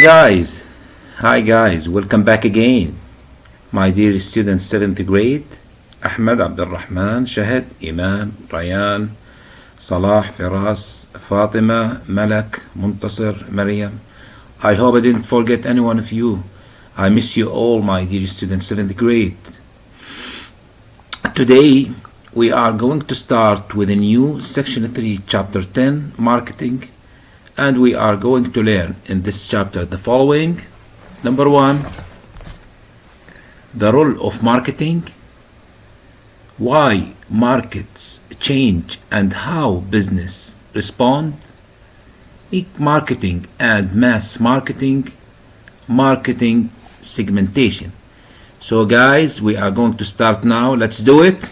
Guys, hi guys, welcome back again. My dear students, 7th grade, Ahmed, Abdulrahman, Shahid, Iman, Rayan, Salah, Firas, Fatima, Malak, Muntasir, Maryam. I hope I didn't forget any one of you. I miss you all, my dear students, 7th grade. Today, we are going to start with a new Section 3, Chapter 10, Marketing. And we are going to learn in this chapter the following. Number 1, the role of marketing, why markets change and how business respond, marketing and mass marketing, marketing segmentation. So guys, we are going to start now. Let's do it.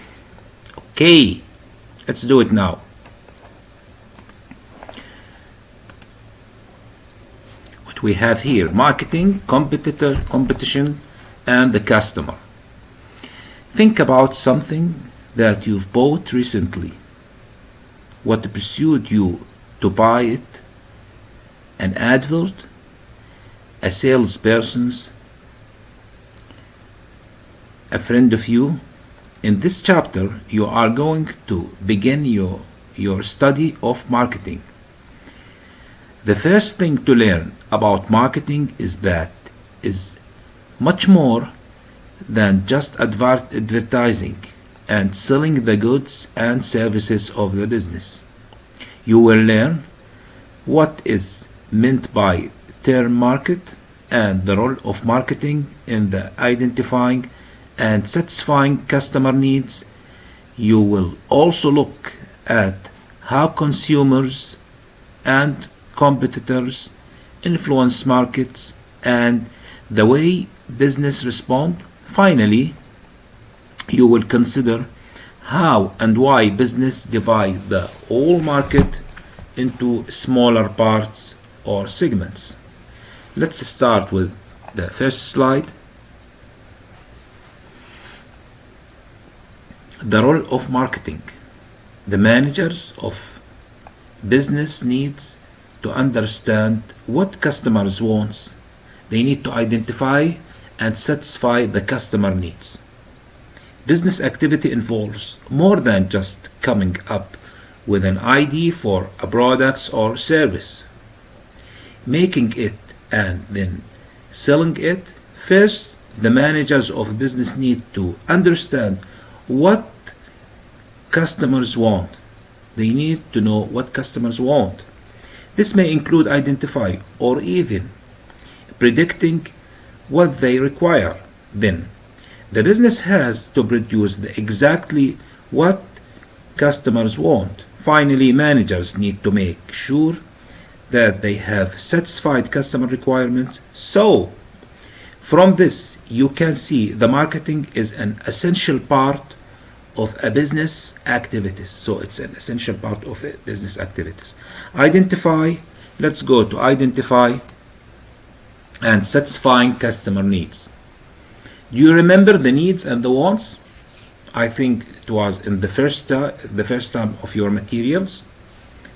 Okay, let's do it now. We have here marketing, competition, and the customer. Think about something that you've bought recently. What pursued you to buy it? An advert? A salesperson's? A friend of you? In this chapter, you are going to begin your study of marketing. The first thing to learn about marketing is that is much more than just advertising and selling the goods and services of the business. You will learn what is meant by term market and the role of marketing in the identifying and satisfying customer needs. You will also look at how consumers and competitors influence markets and the way business respond. Finally, you will consider how and why business divide the whole market into smaller parts or segments. Let's start with the first slide. The role of marketing. The managers of business needs to understand what customers wants. They need to identify and satisfy the customer needs. Business activity involves more than just coming up with an idea for a product or service, making it and then selling it. First, the managers of business need to understand what customers want. They need to know what customers want. This may include identifying or even predicting what they require. Then, the business has to produce exactly what customers want. Finally, managers need to make sure that they have satisfied customer requirements. So, from this, you can see the marketing is an essential part of a business activities. So it's an essential part of a business activities. Identify, let's go to identify and satisfying customer needs. Do you remember the needs and the wants? I think it was in the first time of your materials.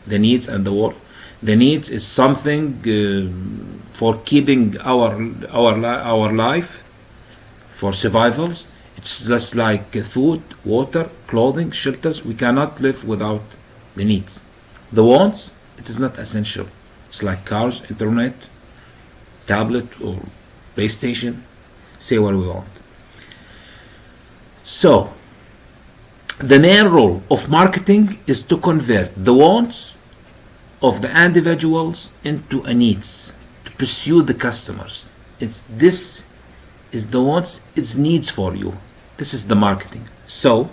The needs and the want. The needs is something for keeping our life, for survivals. It's just like food, water, clothing, shelters. We cannot live without the needs. The wants, it is not essential. It's like cars, internet, tablet, or PlayStation. Say what we want. So, the main role of marketing is to convert the wants of the individuals into a needs, to pursue the customers. This is the wants, it's needs for you. This is the marketing. So,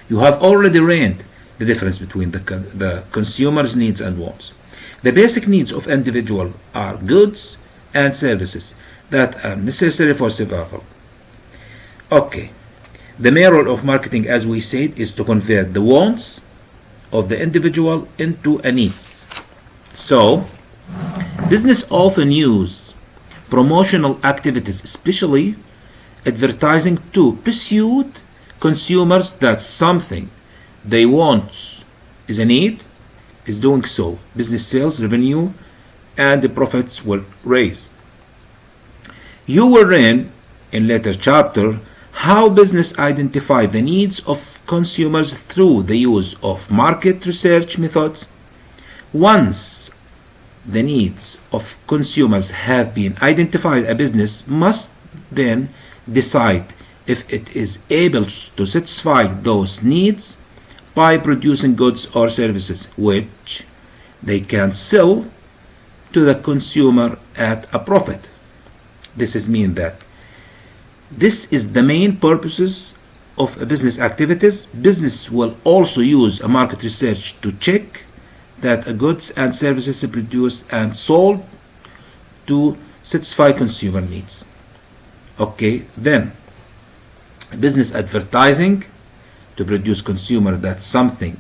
you have already learned the difference between the consumer's needs and wants. The basic needs of individual are goods and services that are necessary for survival. Okay. The main role of marketing, as we said, is to convert the wants of the individual into a needs. So, business often use promotional activities, especially advertising, to pursue consumers that something they want is a need, is doing so. Business sales revenue and the profits will rise. You will learn in later chapter how business identify the needs of consumers through the use of market research methods. Once the needs of consumers have been identified, a business must then decide if it is able to satisfy those needs by producing goods or services which they can sell to the consumer at a profit. This is mean that this is the main purposes of a business activities. Business will also use a market research to check that goods and services are produced and sold to satisfy consumer needs. Okay, then business advertising to produce consumer that something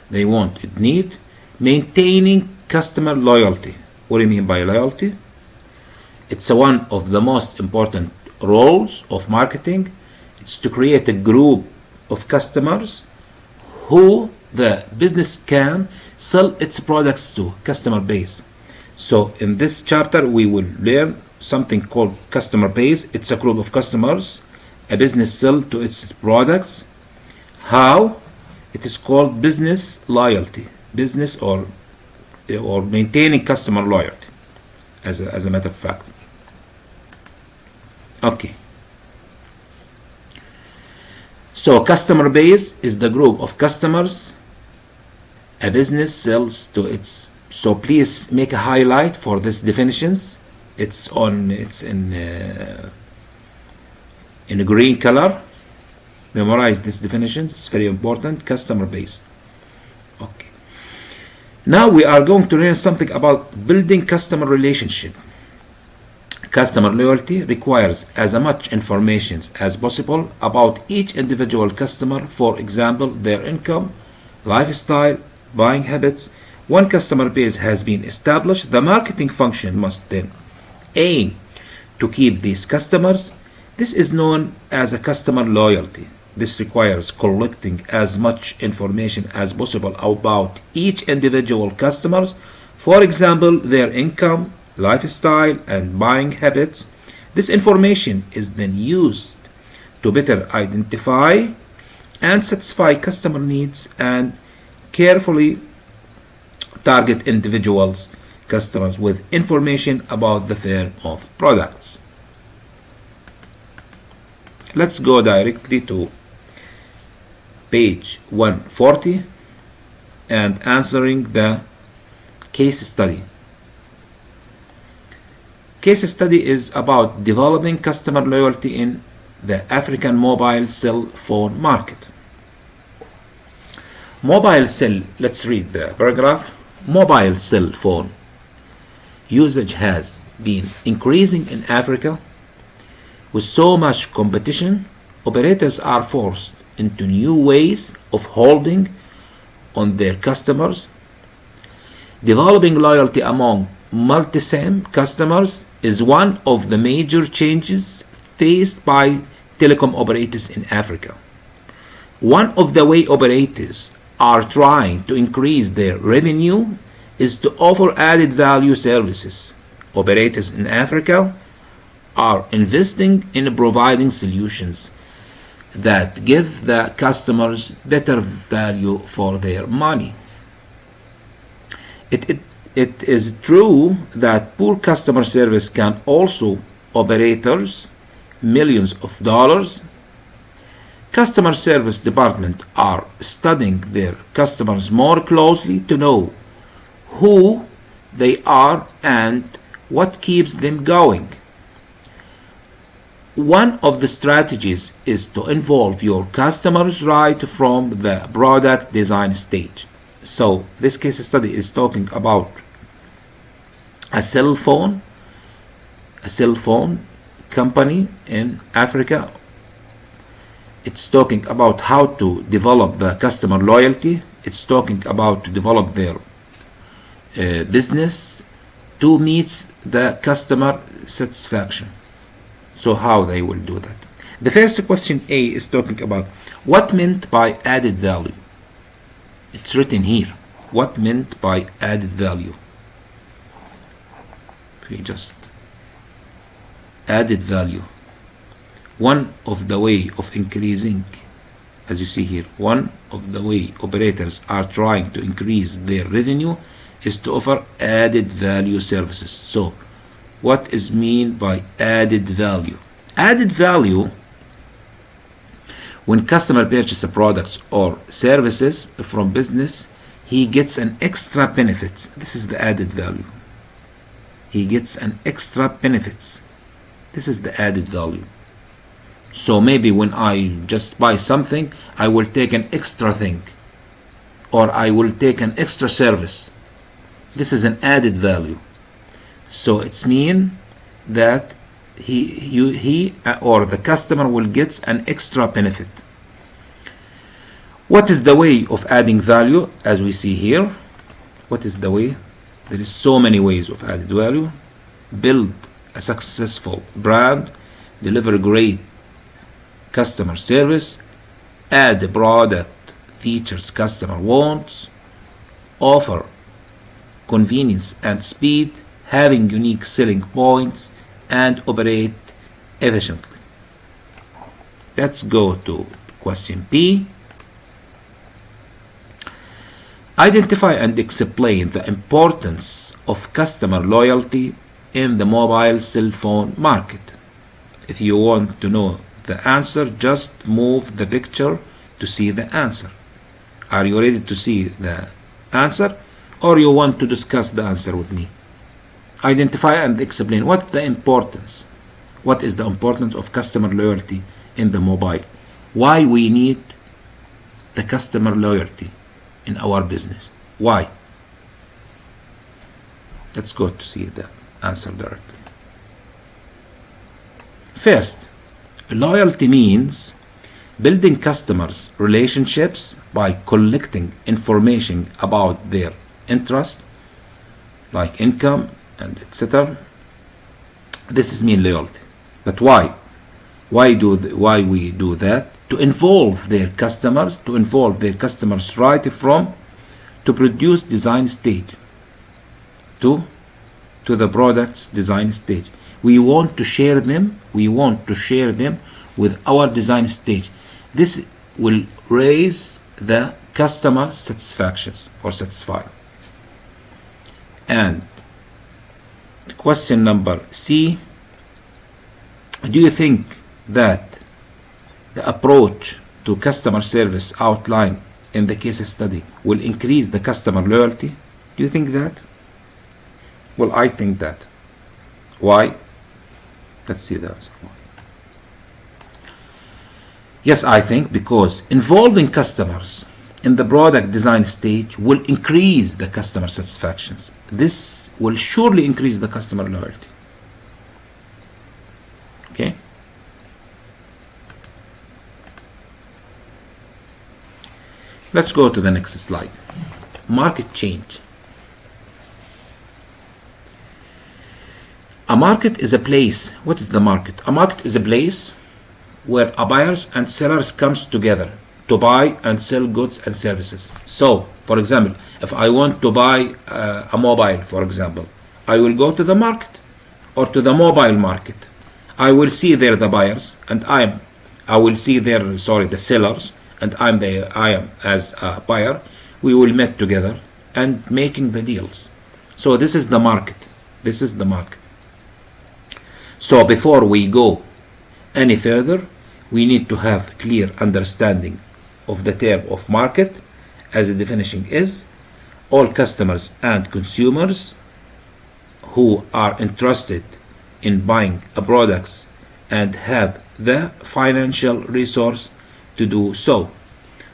they want, it need. Maintaining customer loyalty. What do you mean by loyalty? It's one of the most important roles of marketing. It's to create a group of customers who the business can sell its products to customer base. So in this chapter we will learn something called customer base. It's a group of customers a business sell to its products. How? It is called business loyalty. Business or maintaining customer loyalty as a matter of fact. Okay. So customer base is the group of customers a business sells to its. So please make a highlight for this definitions. It's in a green color. Memorize this definition. It's very important. Customer base. Okay. Now we are going to learn something about building customer relationship. Customer loyalty requires as much information as possible about each individual customer. For example, their income, lifestyle, buying habits. When customer base has been established, the marketing function must then aim to keep these customers. This is known as a customer loyalty. This requires collecting as much information as possible about each individual customers. For example, their income, lifestyle, and buying habits. This information is then used to better identify and satisfy customer needs and carefully target individuals customers with information about the firm of products. Let's go directly to page 140 and answering the case study. Case study is about developing customer loyalty in the African mobile cell phone market. Mobile cell, let's read the paragraph. Mobile cell phone usage has been increasing in Africa. With so much competition, operators are forced into new ways of holding on their customers. Developing loyalty among multi-SIM customers is one of the major changes faced by telecom operators in Africa. One of the way operators are trying to increase their revenue is to offer added value services. Operators in Africa are investing in providing solutions that give the customers better value for their money. It is true that poor customer service can also operators millions of dollars. Customer service departments are studying their customers more closely to know who they are and what keeps them going. One of the strategies is to involve your customers right from the product design stage. So this case study is talking about a cell phone company in Africa. It's talking about how to develop the customer loyalty. It's talking about to develop their business to meet the customer satisfaction. So how they will do that? The first question A is talking about what meant by added value. It's written here. What meant by added value? we just added value, one of the way of increasing, as you see here, one of the way operators are trying to increase their revenue is to offer added value services. So what is mean by added value? Added value, when customer purchases products or services from business, he gets an extra benefits. This is the added value. He gets an extra benefits. This is the added value. So maybe when I just buy something, I will take an extra thing, or I will take an extra service. This is an added value. So it's mean that he or the customer will get an extra benefit. What is the way of adding value? As we see here, what is the way? There is so many ways of added value. Build a successful brand, deliver great customer service, add a product features customer wants, offer convenience and speed, having unique selling points, and operate efficiently. Let's go to question B. Identify and explain the importance of customer loyalty in the mobile cell phone market. If you want to know the answer, just move the picture to see the answer. Are you ready to see the answer, or you want to discuss the answer with me? Identify and explain what is the importance of customer loyalty in the mobile. Why we need the customer loyalty in our business. Why? Let's go to see the answer directly. First, loyalty means building customers' relationships by collecting information about their interest, like income and etc. This is mean loyalty. But why? Why we do that? To involve their customers right from to produce design stage to the product's design stage. We want to share them with our design stage. This will raise the customer satisfactions or satisfy. And question number C, do you think that the approach to customer service outlined in the case study will increase the customer loyalty? Do you think that? Well, I think that. Why? Let's see the answer. Yes, I think because involving customers in the product design stage will increase the customer satisfactions. This will surely increase the customer loyalty. Okay? Let's go to the next slide. Market change. A market is a place. What is the market? A market is a place where buyers and sellers comes together to buy and sell goods and services. So, for example, if I want to buy a mobile, for example, I will go to the market or to the mobile market. I will see there the buyers, and I will see there, the sellers, and I am as a buyer. We will meet together and making the deals. So this is the market. This is the market. So before we go any further, we need to have clear understanding of the term of market, as the definition is all customers and consumers who are interested in buying a products and have the financial resource to do so.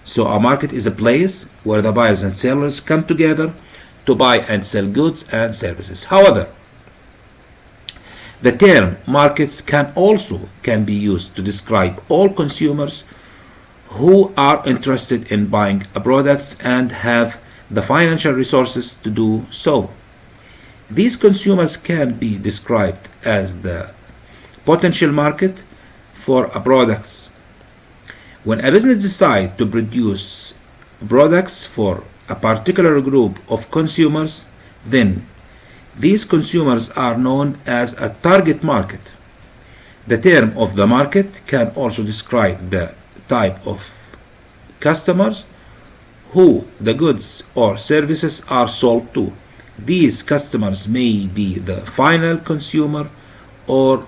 So a market is a place where the buyers and sellers come together to buy and sell goods and services. However, the term markets can be used to describe all consumers who are interested in buying products and have the financial resources to do so. These consumers can be described as the potential market for products. When a business decides to produce products for a particular group of consumers, then These consumers are known as a target market. The term of the market can also describe the type of customers who the goods or services are sold to. These customers may be the final consumer or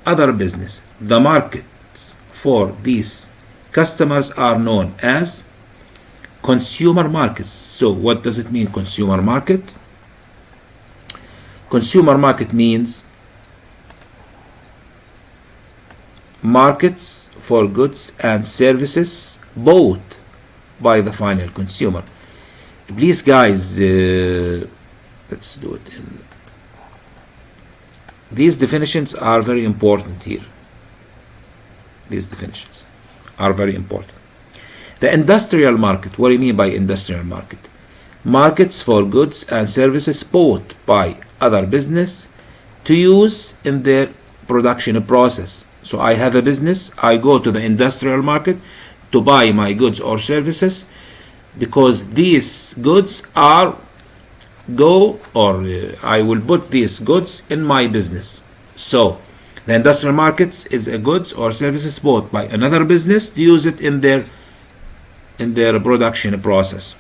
other business. The markets for these customers are known as consumer markets. So what does it mean, consumer market? Consumer market means markets for goods and services bought by the final consumer. Please guys, let's do it in. These definitions are very important here. These definitions are very important. The industrial market. What do you mean by industrial market? Markets for goods and services bought by other business to use in their production process. So I have a business, I go to the industrial market to buy my goods or services because these goods I will put these goods in my business. So the industrial markets is a goods or services bought by another business to use it in their production process.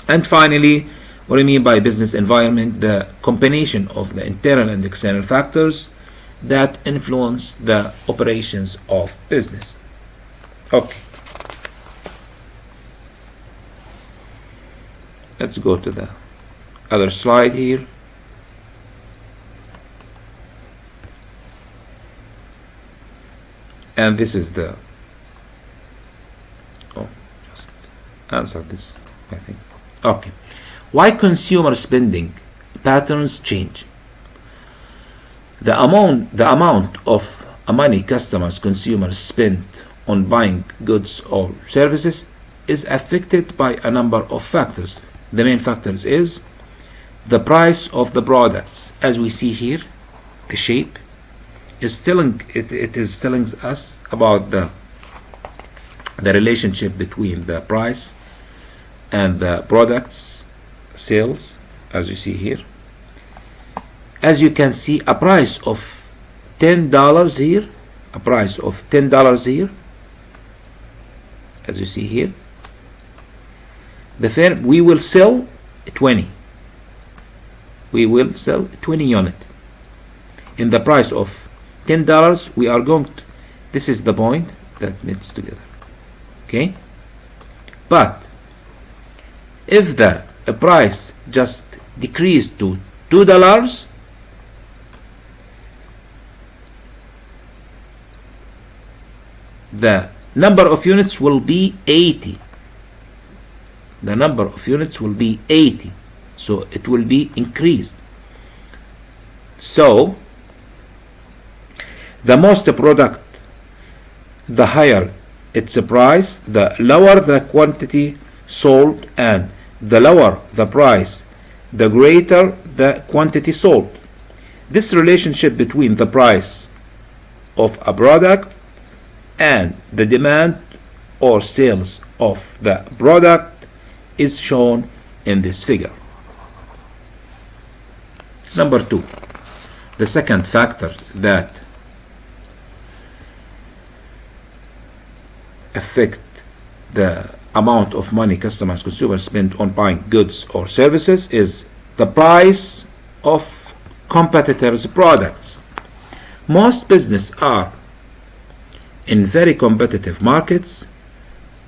And finally, what I mean by business environment, the combination of the internal and external factors that influence the operations of business. Okay. Let's go to the other slide here. And this is the just answer this, I think. Okay. Why consumer spending patterns change? The amount of money consumers spend on buying goods or services is affected by a number of factors. The main factors is the price of the products. As we see here, the shape is telling it is telling us about the relationship between the price and the products sales, as you see here. As you can see, a price of $10 here, as you see here, the firm, we will sell 20 units. In the price of $10, we are going to, this is the point that meets together. Okay? But if the price just decreased to $2, the number of units will be 80. The number of units will be 80. So it will be increased. So the most product, the higher its price, the lower the quantity sold, and the lower the price, the greater the quantity sold. This relationship between the price of a product and the demand or sales of the product is shown in this figure. Number 2, the second factor that affect the amount of money consumers spend on buying goods or services is the price of competitors' products. Most businesses are in very competitive markets.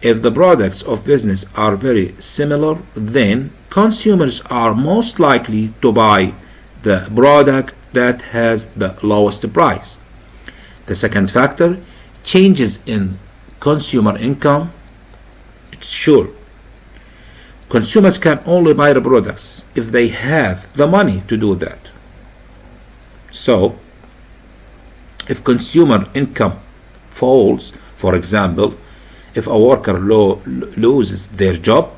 If the products of business are very similar, then consumers are most likely to buy the product that has the lowest price. The second factor, changes in consumer income. It's sure consumers can only buy the products if they have the money to do that. So if consumer income falls, for example, if a worker loses their job,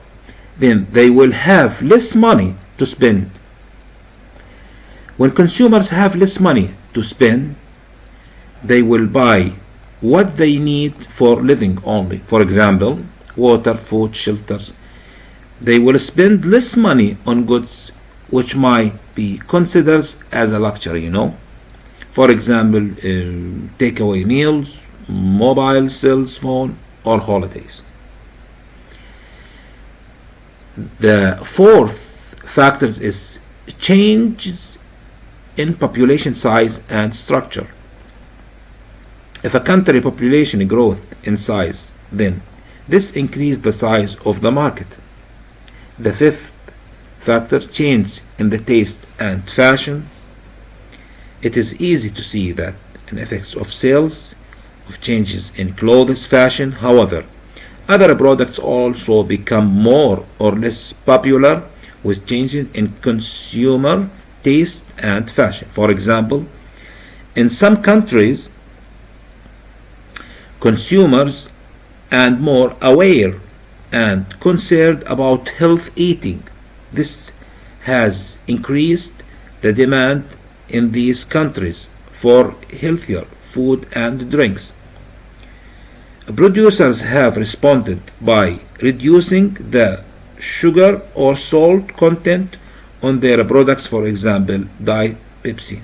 then they will have less money to spend. When consumers have less money to spend, they will buy what they need for living only. For example, water, food, shelters. They will spend less money on goods which might be considered as a luxury, For example, takeaway meals, mobile cell phone, or holidays. The fourth factor is changes in population size and structure. If a country population growth in size, then this increases the size of the market. The fifth factor, change in the taste and fashion. It is easy to see that an effect of sales of changes in clothes fashion. However, other products also become more or less popular with changes in consumer taste and fashion. For example, in some countries, consumers are more aware and concerned about health eating. This has increased the demand in these countries for healthier food and drinks. Producers have responded by reducing the sugar or salt content on their products, for example, Diet Pepsi.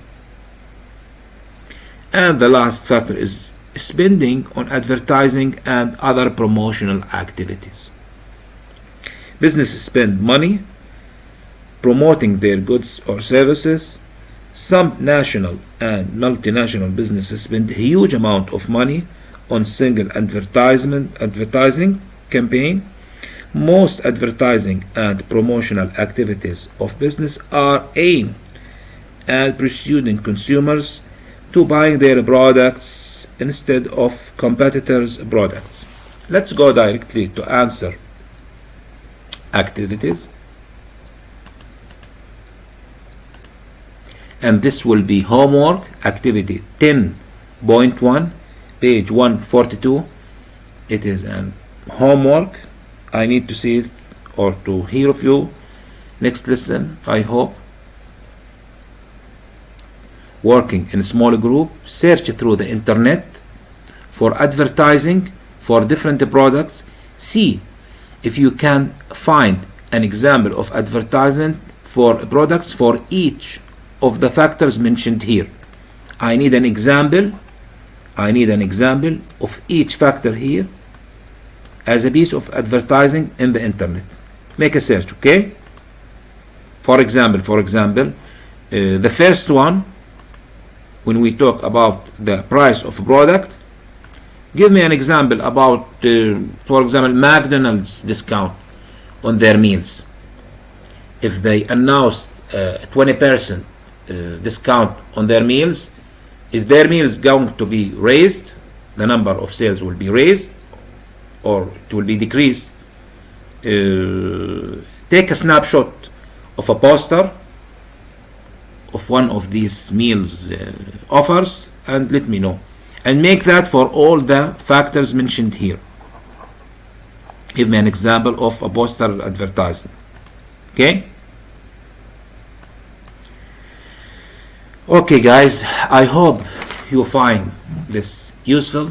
And the last factor is spending on advertising and other promotional activities. Businesses spend money promoting their goods or services. Some national and multinational businesses spend a huge amount of money on single advertising campaign. Most advertising and promotional activities of business are aimed at persuading consumers to buying their products instead of competitors' products. Let's go directly to answer activities. And this will be homework, activity 10.1, page 142. It is an homework. I need to see it or to hear of you next lesson, I hope. Working in a small group, search through the internet for advertising for different products. See if you can find an example of advertisement for products for each of the factors mentioned here. I need an example of each factor here as a piece of advertising in the internet. Make a search, okay? For example, the first one, when we talk about the price of a product, give me an example about, for example, McDonald's discount on their meals. If they announce 20% discount on their meals, is their meals going to be raised? The number of sales will be raised or it will be decreased? Take a snapshot of a poster of one of these meals offers and let me know, and make that for all the factors mentioned here. Give me an example of a poster advertisement. Okay guys, I hope you find this useful.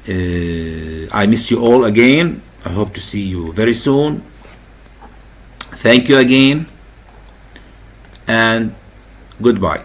I miss you all again. I hope to see you very soon. Thank you again and goodbye.